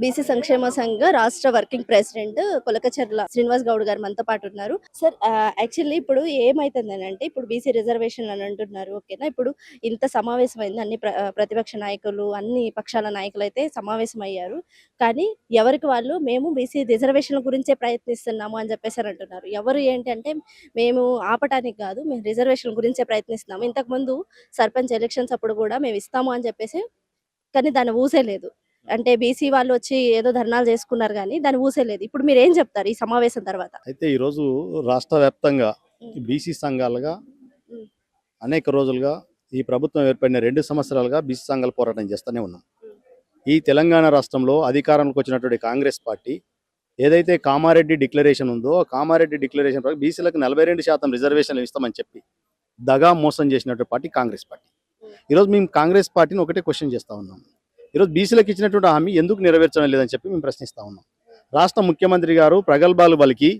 BC సంక్షేమ సంఘ రాష్ట్ర వర్కింగ్ ప్రెసిడెంట్ కొలకచర్ల శ్రీనివాస్ గౌడ్ గారు మనతో పాటు ఉన్నారు. సార్ యాక్చువల్లీ ఇప్పుడు ఏమైతుందనంటే ఇప్పుడు బీసీ రిజర్వేషన్లు అని అంటున్నారు. ఓకేనా? ఇప్పుడు ఇంత సమావేశమైంది. అన్ని ప్రతిపక్ష నాయకులు, అన్ని పక్షాల నాయకులైతే సమావేశమయ్యారు. కానీ ఎవరికి వాళ్ళు మేము బీసీ రిజర్వేషన్ల గురించే ప్రయత్నిస్తున్నాము అని చెప్పేసి అంటున్నారు. ఎవరు ఏంటి అంటే మేము ఆపటానికి కాదు, మేము రిజర్వేషన్ల గురించే ప్రయత్నిస్తున్నాము. ఇంతకుముందు సర్పంచ్ ఎలక్షన్స్ అప్పుడు కూడా మేము ఇస్తాము అని చెప్పేసి, కానీ దాన్ని ఊసే లేదు. అంటే బీసీ వాళ్ళు వచ్చి ఏదో ధర్నాలు చేసుకున్నారు గానీ దాన్ని ఊసేలేదు. ఇప్పుడు మీరేం చెప్తారు ఈ సమావేశం తర్వాత? అయితే ఈరోజు రాష్ట్ర వ్యాప్తంగా హ్మ్. బీసీ సంఘాలుగా హ్మ్. అనేక రోజులుగా ఈ ప్రభుత్వం ఏర్పడిన 2 సంవత్సరాలుగా బీసీ సంఘాలు పోరాటం చేస్తూనే ఉన్నాం. ఈ తెలంగాణ రాష్ట్రంలో అధికారంలోకి వచ్చినటువంటి కాంగ్రెస్ పార్టీ ఏదైతే కామారెడ్డి డిక్లరేషన్ ఉందో ఆ కామారెడ్డి డిక్లరేషన్ ప్రకారం బీసీలకు 42% రిజర్వేషన్లు ఇస్తామని చెప్పి దగా మోసం చేసినటువంటి పార్టీ కాంగ్రెస్ పార్టీ. ఈరోజు మేము కాంగ్రెస్ పార్టీని ఒకటే క్వశ్చన్ చేస్తూ ఉన్నాం. ఈరోజు బీసీలకు ఇచ్చినటువంటి హామీ ఎందుకు నెరవేర్చడం లేదని చెప్పి మేము ప్రశ్నిస్తూ ఉన్నాం. రాష్ట్ర ముఖ్యమంత్రి గారు ప్రగల్భాలు పలికి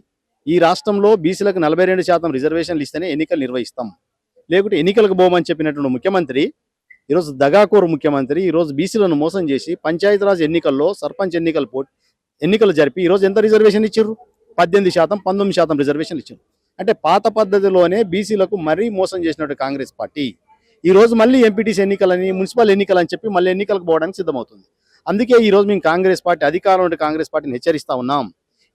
ఈ రాష్ట్రంలో బీసీలకు 42% రిజర్వేషన్లు ఇస్తేనే ఎన్నికలు నిర్వహిస్తాం, లేకుంటే ఎన్నికలకు పోమని చెప్పినటువంటి ముఖ్యమంత్రి ఈరోజు దగాకోరు ముఖ్యమంత్రి ఈరోజు బీసీలను మోసం చేసి పంచాయతీరాజ్ ఎన్నికల్లో సర్పంచ్ ఎన్నికలు జరిపి ఈరోజు ఎంత రిజర్వేషన్ ఇచ్చారు? 18%, 19% రిజర్వేషన్ ఇచ్చారు. అంటే పాత పద్ధతిలోనే బీసీలకు మరీ మోసం చేసినట్టు కాంగ్రెస్ పార్టీ ఈరోజు మళ్ళీ ఎంపీటీసీ ఎన్నికలని, మున్సిపల్ ఎన్నికలని చెప్పి మళ్ళీ ఎన్నికలకు పోవడానికి సిద్ధమవుతుంది. అందుకే ఈరోజు మేము కాంగ్రెస్ పార్టీ అధికారంలో కాంగ్రెస్ పార్టీని హెచ్చరిస్తూ ఉన్నాం.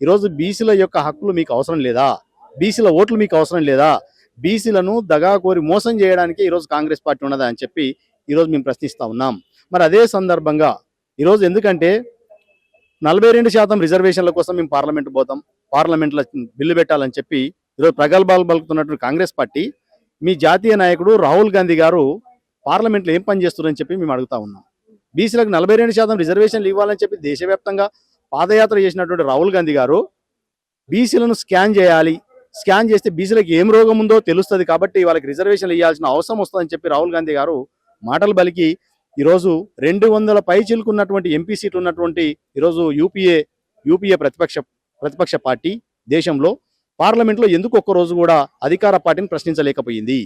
ఈరోజు బీసీల యొక్క హక్కులు మీకు అవసరం లేదా? బీసీల ఓట్లు మీకు అవసరం లేదా? బీసీలను దగా కోరి మోసం చేయడానికి ఈరోజు కాంగ్రెస్ పార్టీ ఉన్నదా అని చెప్పి ఈరోజు మేము ప్రశ్నిస్తూ ఉన్నాం. మరి అదే సందర్భంగా ఈరోజు ఎందుకంటే 42% రిజర్వేషన్ల కోసం మేము పార్లమెంట్ పోతాం, పార్లమెంట్లో బిల్లు పెట్టాలని చెప్పి ఈరోజు ప్రగల్భాలు పలుకుతున్నటువంటి కాంగ్రెస్ పార్టీ మీ జాతీయ నాయకుడు రాహుల్ గాంధీ గారు పార్లమెంట్లో ఏం పని చేస్తున్నారని చెప్పి మేము అడుగుతా ఉన్నాం. బీసీలకు 42% రిజర్వేషన్లు ఇవ్వాలని చెప్పి దేశవ్యాప్తంగా పాదయాత్ర చేసినటువంటి రాహుల్ గాంధీ గారు బీసీలను స్కాన్ చేయాలి, స్కాన్ చేస్తే బీసీలకు ఏం రోగం ఉందో తెలుస్తుంది కాబట్టి వాళ్ళకి రిజర్వేషన్లు ఇవ్వాల్సిన అవసరం వస్తుందని చెప్పి రాహుల్ గాంధీ గారు మాటలు బలికి ఈరోజు 200 పై చిలుకున్నటువంటి ఎంపీ సీట్లు ఉన్నటువంటి ఈరోజు యూపీఏ ప్రతిపక్ష పార్టీ దేశంలో పార్లమెంట్లో ఎందుకు ఒక్కరోజు కూడా అధికార పార్టీని ప్రశ్నించలేకపోయింది?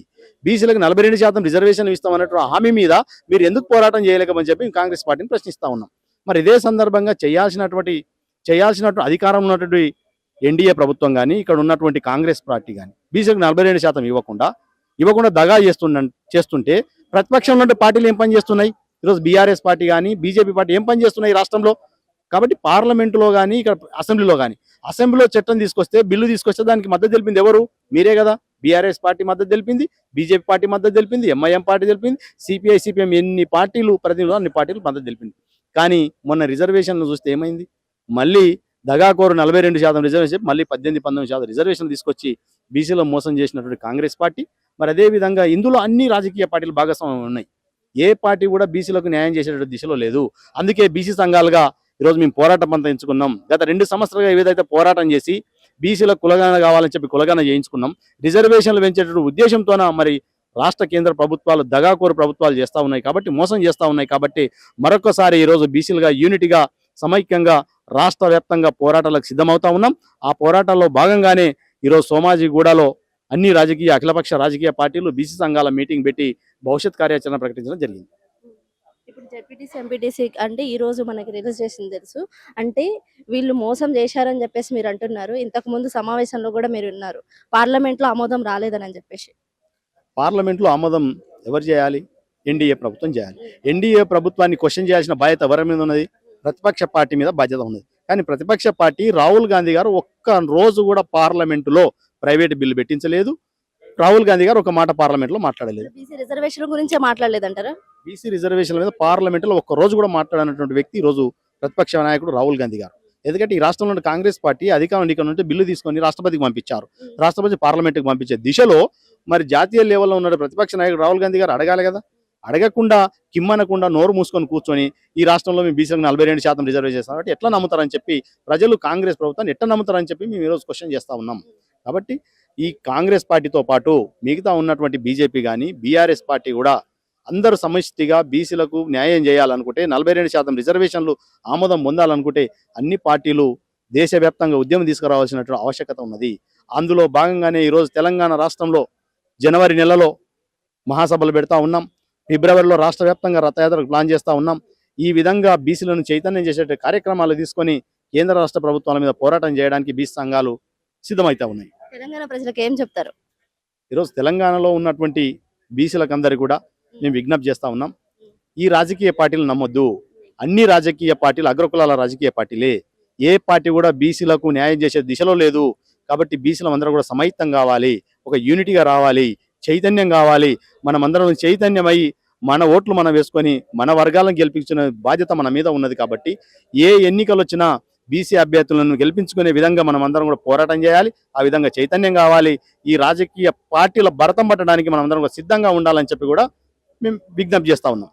బీసీలకు 42% రిజర్వేషన్లు ఇస్తామన్నట్టు హామీ మీద మీరు ఎందుకు పోరాటం చేయలేకపోని చెప్పి కాంగ్రెస్ పార్టీని ప్రశ్నిస్తా ఉన్నాం. మరి ఇదే సందర్భంగా చేయాల్సినటువంటి అధికారం ఉన్నటువంటి ఎన్డీఏ ప్రభుత్వం కానీ ఇక్కడ ఉన్నటువంటి కాంగ్రెస్ పార్టీ కానీ బీసీలకు 42% ఇవ్వకుండా దగా చేస్తుంటే ప్రతిపక్షంలో ఉన్న పార్టీలు ఏం పని చేస్తున్నాయి? ఈరోజు బీఆర్ఎస్ పార్టీ కానీ బీజేపీ పార్టీ ఏం పని చేస్తున్నాయి రాష్ట్రంలో? కాబట్టి పార్లమెంటులో కానీ ఇక్కడ అసెంబ్లీలో చట్టం తీసుకొస్తే, బిల్లు తీసుకొస్తే దానికి మద్దతు తెలిపింది ఎవరు? మీరే కదా. బీఆర్ఎస్ పార్టీ మద్దతు తెలిపింది, బీజేపీ పార్టీ మద్దతు తెలిపింది, ఎంఐఎం పార్టీ తెలిపింది, సిపిఐ సిపిఎం ఎన్ని పార్టీలు ప్రతినిధులు అన్ని పార్టీలు మద్దతు తెలిపింది. కానీ మొన్న రిజర్వేషన్లు చూస్తే ఏమైంది? మళ్ళీ దగాకోరు 42% రిజర్వేషన్ మళ్ళీ 18-19% రిజర్వేషన్ తీసుకొచ్చి బీసీలో మోసం చేసినటువంటి కాంగ్రెస్ పార్టీ. మరి అదేవిధంగా ఇందులో అన్ని రాజకీయ పార్టీలు భాగస్వామ్యం ఉన్నాయి. ఏ పార్టీ కూడా బీసీలకు న్యాయం చేసేటువంటి దిశలో లేదు. అందుకే బీసీ సంఘాలుగా ఈరోజు మేము పోరాటం అంతా ఎంచుకున్నాం. గత 2 సంవత్సరాలుగా ఏదైతే పోరాటం చేసి బీసీలకు కులగణన కావాలని చెప్పి కులగణన చేయించుకున్నాం. రిజర్వేషన్లు పెంచేటువంటి ఉద్దేశంతోన మరి రాష్ట్ర కేంద్ర ప్రభుత్వాలు దగాకోరు ప్రభుత్వాలు చేస్తూ ఉన్నాయి కాబట్టి, మోసం చేస్తూ ఉన్నాయి కాబట్టి మరొకసారి ఈరోజు బీసీలుగా యూనిటీగా సమైక్యంగా రాష్ట్ర వ్యాప్తంగా పోరాటాలకు సిద్ధమవుతా ఉన్నాం. ఆ పోరాటాల్లో భాగంగానే ఈరోజు సోమాజిగూడలో అన్ని అఖిలపక్ష రాజకీయ పార్టీలు బీసీ సంఘాల మీటింగ్ పెట్టి భవిష్యత్ కార్యాచరణ ప్రకటించడం జరిగింది. ఇప్పుడు జెడ్పీటీసీ, ఎంపీటీసీ అంటే ఈ రోజు మనకి రిలీజ్ చేసింది తెలుసు. అంటే వీళ్ళు మోసం చేశారని చెప్పేసి మీరు అంటున్నారు. ఇంతకు ముందు సమావేశంలో కూడా మీరు ఉన్నారు, పార్లమెంట్లో ఆమోదం రాలేదని చెప్పేసి. పార్లమెంట్లో ఆమోదం ఎవరు చేయాలి? ఎన్డీఏ ప్రభుత్వం చేయాలి. ఎన్డీఏ ప్రభుత్వాన్ని క్వశ్చన్ చేయాల్సిన బాధ్యత ఎవరి మీద ఉన్నది? ప్రతిపక్ష పార్టీ మీద బాధ్యత ఉన్నది. కానీ ప్రతిపక్ష పార్టీ రాహుల్ గాంధీ గారు ఒక్క రోజు కూడా పార్లమెంటులో ప్రైవేట్ బిల్లు పెట్టించలేదు. రాహుల్ గాంధీ గారు ఒక మాట పార్లమెంట్లో మాట్లాడలేదు. బీసీ రిజర్వేషన్ గురించే మాట్లాడలేదంటారా? బీసీ రిజర్వేషన్ల మీద పార్లమెంట్లో ఒక్క రోజు కూడా మాట్లాడినటువంటి వ్యక్తి ఈరోజు ప్రతిపక్ష నాయకుడు రాహుల్ గాంధీ గారు. ఎందుకంటే ఈ రాష్ట్రంలో కాంగ్రెస్ పార్టీ అధికారం నుండి బిల్లు తీసుకొని రాష్ట్రపతికి పంపించారు. రాష్ట్రపతి పార్లమెంట్కి పంపించే దిశలో మరి జాతీయ లెవెల్లో ఉన్న ప్రతిపక్ష నాయకుడు రాహుల్ గాంధీ గారు అడగాలి కదా. అడగకుండా కిమ్మనకుండా నోరు మూసుకొని కూర్చొని ఈ రాష్ట్రంలో మేము బీసీలకు 42% రిజర్వేషన్ చేస్తాం కాబట్టి ఎట్లా నమ్ముతారని చెప్పి ప్రజలు కాంగ్రెస్ ప్రభుత్వాన్ని ఎట్లా నమ్ముతారని చెప్పి మేము ఈరోజు క్వశ్చన్ చేస్తూ ఉన్నాం. కాబట్టి ఈ కాంగ్రెస్ పార్టీతో పాటు మిగతా ఉన్నటువంటి బీజేపీ కానీ బీఆర్ఎస్ పార్టీ కూడా అందరూ సమిష్టిగా బీసీలకు న్యాయం చేయాలనుకుంటే 42% రిజర్వేషన్లు ఆమోదం పొందాలనుకుంటే అన్ని పార్టీలు దేశవ్యాప్తంగా ఉద్యమం తీసుకురావాల్సినటువంటి ఆవశ్యకత ఉన్నది. అందులో భాగంగానే ఈరోజు తెలంగాణ రాష్ట్రంలో జనవరి నెలలో మహాసభలు పెడతా ఉన్నాం. ఫిబ్రవరిలో రాష్ట్ర వ్యాప్తంగా రథయాత్రకు ప్లాన్ చేస్తూ ఉన్నాం. ఈ విధంగా బీసీలను చైతన్యం చేసే కార్యక్రమాలు తీసుకొని కేంద్ర రాష్ట్ర ప్రభుత్వాల మీద పోరాటం చేయడానికి బీసీ సంఘాలు సిద్ధమైతే ఉన్నాయి. తెలంగాణ ప్రజలకు ఏం చెప్తారు? ఈరోజు తెలంగాణలో ఉన్నటువంటి బీసీలకందరికీ కూడా మేము విజ్ఞప్తి చేస్తా ఉన్నాం. ఈ రాజకీయ పార్టీలు నమ్మొద్దు. అన్ని రాజకీయ పార్టీలు అగ్రకులాల రాజకీయ పార్టీలే. ఏ పార్టీ కూడా బీసీలకు న్యాయం చేసే దిశలో లేదు. కాబట్టి బీసీలం అందరూ కూడా సమైక్యం కావాలి, ఒక యూనిటీగా రావాలి, చైతన్యం కావాలి. మనమందరం చైతన్యమై మన ఓట్లు మనం వేసుకొని మన వర్గాలను గెలిపించిన బాధ్యత మన మీద ఉన్నది. కాబట్టి ఏ ఎన్నికలు వచ్చినా బీసీ అభ్యర్థులను గెలిపించుకునే విధంగా మనం అందరం కూడా పోరాటం చేయాలి. ఆ విధంగా చైతన్యం కావాలి. ఈ రాజకీయ పార్టీల భరతం పట్టడానికి మనం అందరం కూడా సిద్ధంగా ఉండాలని చెప్పి కూడా మేము విజ్ఞప్తి చేస్తా ఉన్నాం.